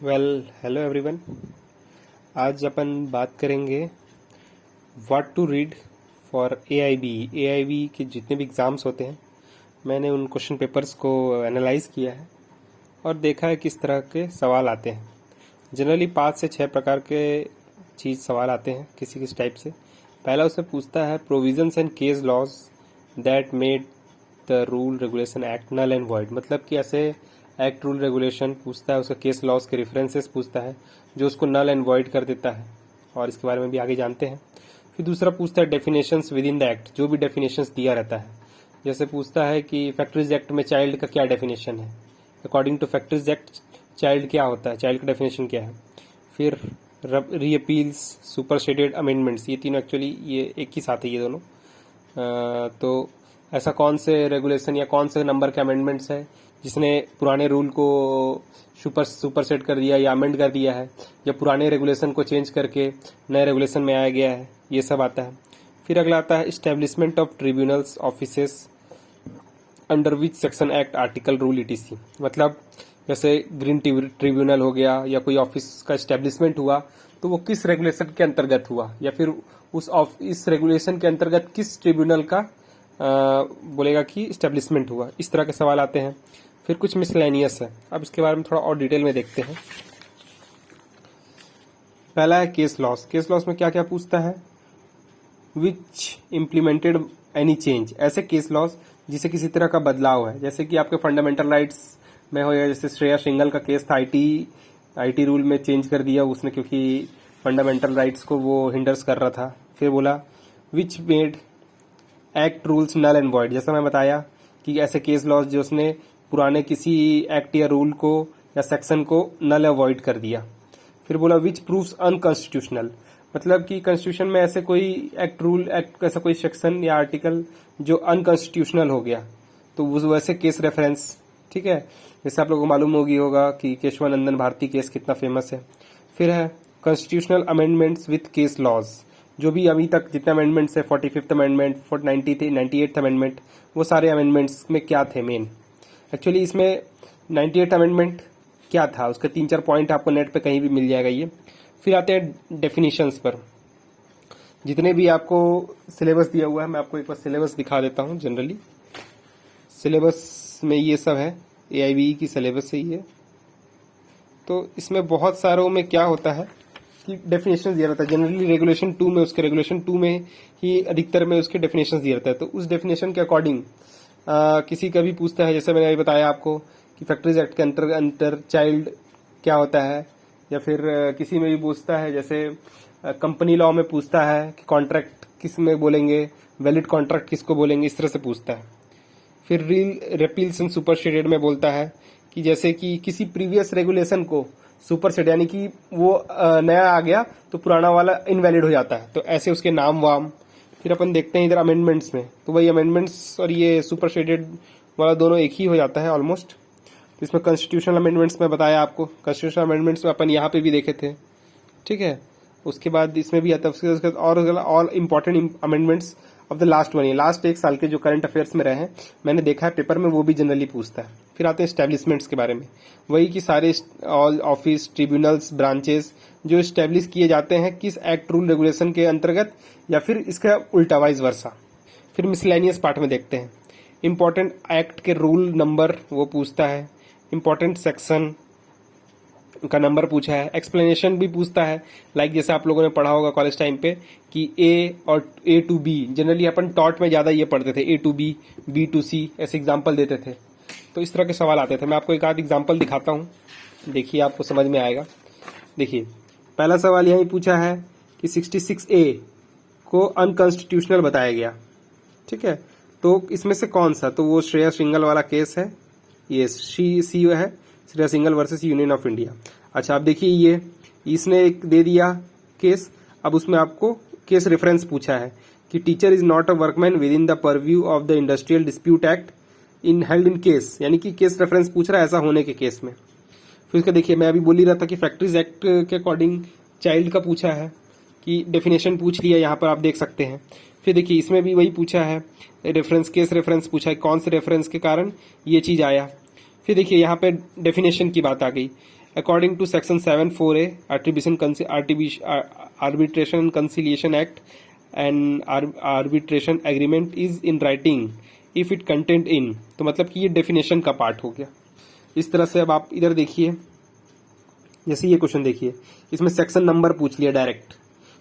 Hello everyone. आज अपन बात करेंगे what to read for AIB के जितने भी एग्ज़ाम्स होते हैं। मैंने उन क्वेश्चन पेपर्स को एनालाइज किया है और देखा है किस तरह के सवाल आते हैं। जनरली 5 से 6 प्रकार के चीज़ सवाल आते हैं किसी किस टाइप से। पहला उससे पूछता है provisions and case laws that made the rule regulation act null and void. मतलब कि ऐसे एक्ट रूल रेगुलेशन पूछता है, उसका केस लॉज के रेफरेंसेस पूछता है जो उसको नल एंड वॉइड कर देता है, और इसके बारे में भी आगे जानते हैं। फिर दूसरा पूछता है definitions with in the act, जो भी डेफिनेशंस दिया रहता है। जैसे पूछता है कि फैक्ट्रीज एक्ट में चाइल्ड का क्या डेफिनेशन है, according to Factories Act child क्या होता है, चाइल्ड का डेफिनेशन क्या है। फिर री अपील्स, सुपर स्टेटेड अमेंडमेंट्स, ये तीनों एक्चुअली ये एक ही साथ है ये दोनों। तो ऐसा कौन से रेगुलेशन या कौन से नंबर के अमेंडमेंट्स है जिसने पुराने रूल को सुपर सेट कर दिया या अमेंड कर दिया है, या पुराने रेगुलेशन को चेंज करके नए रेगुलेशन में आया गया है, ये सब आता है। फिर अगला आता है establishment of tribunals offices under which section act article rule etc. मतलब जैसे ग्रीन ट्रिब्यूनल हो गया या कोई ऑफिस का इस्टेब्लिशमेंट हुआ तो वो किस रेगुलेशन के अंतर्गत हुआ, या फिर इस रेगुलेशन के अंतर्गत किस ट्रिब्यूनल का बोलेगा कि इस्टेब्लिशमेंट हुआ। इस तरह के सवाल आते हैं। फिर कुछ मिसलेनियस है, अब इसके बारे में थोड़ा और डिटेल में देखते हैं। पहला है केस लॉस। केस लॉस में क्या क्या पूछता है, विच इम्प्लीमेंटेड एनी चेंज, ऐसे केस लॉस जिसे किसी तरह का बदलाव है, जैसे कि आपके फंडामेंटल राइट्स में हो, या जैसे श्रेया सिंगल का केस था, आईटी रूल में चेंज कर दिया उसने क्योंकि फंडामेंटल राइट्स को वो हिंडर्स कर रहा था। फिर बोला which made act rules null and void, जैसा मैं बताया कि ऐसे केस लॉज जो उसने पुराने किसी एक्ट या रूल को या सेक्शन को नल या वॉइड कर दिया। फिर बोला विच प्रूव्स अनकॉन्स्टिट्यूशनल, मतलब कि कॉन्स्टिट्यूशन में ऐसे कोई एक्ट रूल एक्ट ऐसा कोई सेक्शन या आर्टिकल जो अनकॉन्स्टिट्यूशनल हो गया, तो वो वैसे केस रेफरेंस। ठीक है, जैसे आप लोगों को मालूम होगा कि केशवानंदन भारती केस कितना फेमस है। फिर है constitutional amendments with case laws, जो भी अभी तक जितने अमेंडमेंट्स है, 45th अमेंडमेंट, 98th अमेंडमेंट, वो सारे अमेंडमेंट्स में क्या थे मेन। एक्चुअली इसमें 98th अमेंडमेंट क्या था, उसके 3-4 पॉइंट आपको नेट पे कहीं भी मिल जाएगा ये। फिर आते हैं डेफिनेशंस पर। जितने भी आपको सिलेबस दिया हुआ है, मैं आपको एक बार सिलेबस दिखा देता हूँ। जनरली सिलेबस में ये सब है, एआईबी की सिलेबस है ये। तो इसमें बहुत सारों में क्या होता है कि डेफिनेशन दिया रहता है। जनरली रेगुलेशन 2 में, उसके रेगुलेशन 2 में ही अधिकतर में उसके डेफिनेशन दिया रहता है। तो उस डेफिनेशन के अकॉर्डिंग किसी का भी पूछता है, जैसे मैंने अभी बताया आपको कि फैक्ट्रीज एक्ट के अंतर चाइल्ड क्या होता है, या फिर किसी में भी पूछता है, जैसे कंपनी लॉ में पूछता है कि कॉन्ट्रैक्ट किस में बोलेंगे, वैलिड कॉन्ट्रैक्ट किसको बोलेंगे, इस तरह से पूछता है। फिर रिपील्स एंड सुपरसेडेड में बोलता है कि जैसे कि किसी प्रीवियस रेगुलेशन को सुपरसेड, यानी कि वो नया आ गया तो पुराना वाला इनवैलिड हो जाता है, तो ऐसे उसके नाम वाम। फिर अपन देखते हैं इधर अमेंडमेंट्स में, तो वही अमेंडमेंट्स और ये सुपरसेडेड वाला दोनों एक ही हो जाता है ऑलमोस्ट। तो इसमें कॉन्स्टिट्यूशनल अमेंडमेंट्स में बताया आपको, कॉन्स्टिट्यूशनल अमेंडमेंट्स में अपन यहाँ पे भी देखे थे। ठीक है, उसके बाद इसमें भी आता है, उसके बाद और important amendments of the last 1 year, last 1 साल के जो करंट अफेयर्स में रहे हैं, मैंने देखा है पेपर में, वो भी जनरली पूछता है। फिर आते हैं एस्टेब्लिशमेंट्स के बारे में, वही कि सारे ऑल ऑफिस, ट्रिब्यूनल्स, ब्रांचेस जो इस्टेब्लिश किए जाते हैं किस एक्ट रूल रेगुलेशन के अंतर्गत, या फिर इसका उल्टा वाइज वर्सा। फिर मिसलेनियस पार्ट में देखते हैं इंपॉर्टेंट एक्ट के रूल नंबर वो पूछता है, इंपॉर्टेंट सेक्शन का नंबर पूछा है, एक्सप्लेनेशन भी पूछता है। लाइक जैसे आप लोगों ने पढ़ा होगा कॉलेज टाइम पे कि ए और A to B, generally upon taught में ज्यादा ये पढ़ते थे, A to B, B to C, ऐसे एग्जाम्पल देते थे। तो इस तरह के सवाल आते थे। मैं आपको एक आध एग्जाम्पल दिखाता हूँ, देखिए आपको समझ में आएगा। देखिए पहला सवाल यही पूछा है कि 66A को अनकॉन्स्टिट्यूशनल बताया गया। ठीक है, तो इसमें से कौन सा, तो वो श्रेया सिंगल वाला केस है, ये सी है, Shreya single versus union of India. अच्छा आप देखिए, ये इसने एक दे दिया केस, अब उसमें आपको केस रेफरेंस पूछा है कि teacher is not a workman with in the purview of the industrial dispute act in held in case, यानी कि केस रेफरेंस पूछ रहा है ऐसा होने के केस में। फिर उसका देखिए, मैं अभी बोल ही रहा था कि फैक्ट्रीज एक्ट के अकॉर्डिंग चाइल्ड का पूछा है कि डेफिनेशन पूछ लिया, यहाँ पर आप देख सकते हैं। फिर देखिए इसमें भी वही पूछा है, रेफरेंस, केस रेफरेंस पूछा है, कौन से रेफरेंस के कारण ये चीज आया। फिर देखिए यहाँ पे डेफिनेशन की बात आ गई, according to section 7(4)(a) arbitration and conciliation act and arbitration agreement is in writing if it content in, तो मतलब कि ये डेफिनेशन का पार्ट हो गया। इस तरह से अब आप इधर देखिए, जैसे ये क्वेश्चन देखिए, इसमें सेक्शन नंबर पूछ लिया डायरेक्ट,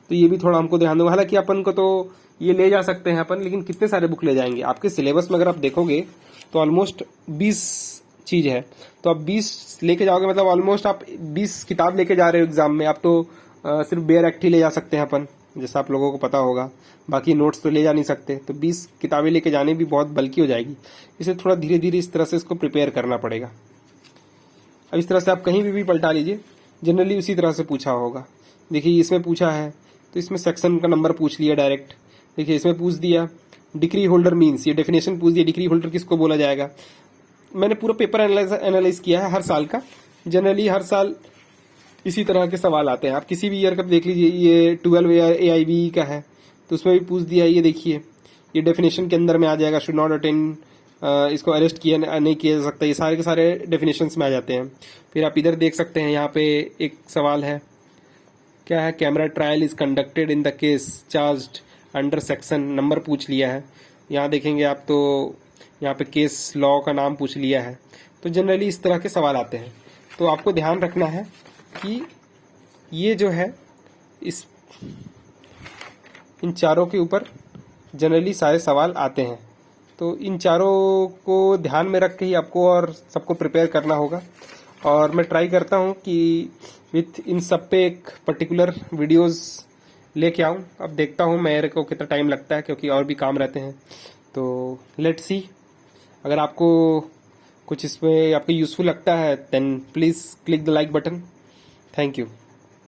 तो ये भी थोड़ा हमको ध्यान दो। हालांकि अपन को तो ये ले जा सकते हैं अपन, लेकिन कितने सारे बुक ले जाएंगे? आपके सिलेबस में अगर आप देखोगे तो ऑलमोस्ट 20 चीज है, तो आप 20 लेके जाओगे, मतलब ऑलमोस्ट आप 20 किताब लेके जा रहे हो एग्जाम में। आप तो सिर्फ बेयर एक्ट ही ले जा सकते हैं अपन, जैसा आप लोगों को पता होगा, बाकी नोट्स तो ले जा नहीं सकते। तो 20 किताबें लेके जाने भी बहुत बल्कि हो जाएगी, इसे थोड़ा धीरे धीरे इस तरह से इसको प्रिपेयर करना पड़ेगा। अब इस तरह से आप कहीं भी पलटा लीजिए, जनरली उसी तरह से पूछा होगा। देखिए इसमें पूछा है तो इसमें सेक्शन का नंबर पूछ लिया डायरेक्ट। देखिए इसमें पूछ दिया डिक्री होल्डर मीन्स, ये डेफिनेशन पूछ दिया, डिक्री होल्डर किसको बोला जाएगा। मैंने पूरा पेपर एनालाइज किया है हर साल का, जनरली हर साल इसी तरह के सवाल आते हैं। आप किसी भी ईयर का देख लीजिए, ये 12 AIBE का है तो उसमें भी पूछ दिया। ये देखिए ये डेफिनेशन के अंदर में आ जाएगा, शुड नॉट अटेंड, इसको अरेस्ट किया नहीं किया जा सकता, ये सारे के सारे डेफिनेशंस में आ जाते हैं। फिर आप इधर देख सकते हैं, यहाँ पे एक सवाल है, क्या है, camera trial is conducted in the case charged under section, number पूछ लिया है। यहाँ देखेंगे आप तो यहाँ पे केस लॉ का नाम पूछ लिया है। तो जनरली इस तरह के सवाल आते हैं, तो आपको ध्यान रखना है कि ये जो है इन चारों के ऊपर जनरली सारे सवाल आते हैं। तो इन चारों को ध्यान में रख के ही आपको और सबको प्रिपेयर करना होगा। और मैं ट्राई करता हूँ कि विथ इन सब पे एक पर्टिकुलर वीडियोस लेके आऊँ। अब देखता हूँ मेरे को कितना टाइम लगता है, क्योंकि और भी काम रहते हैं। तो लेट्स सी, अगर आपको कुछ इसमें आपको यूजफुल लगता है then please click the like button. Thank you.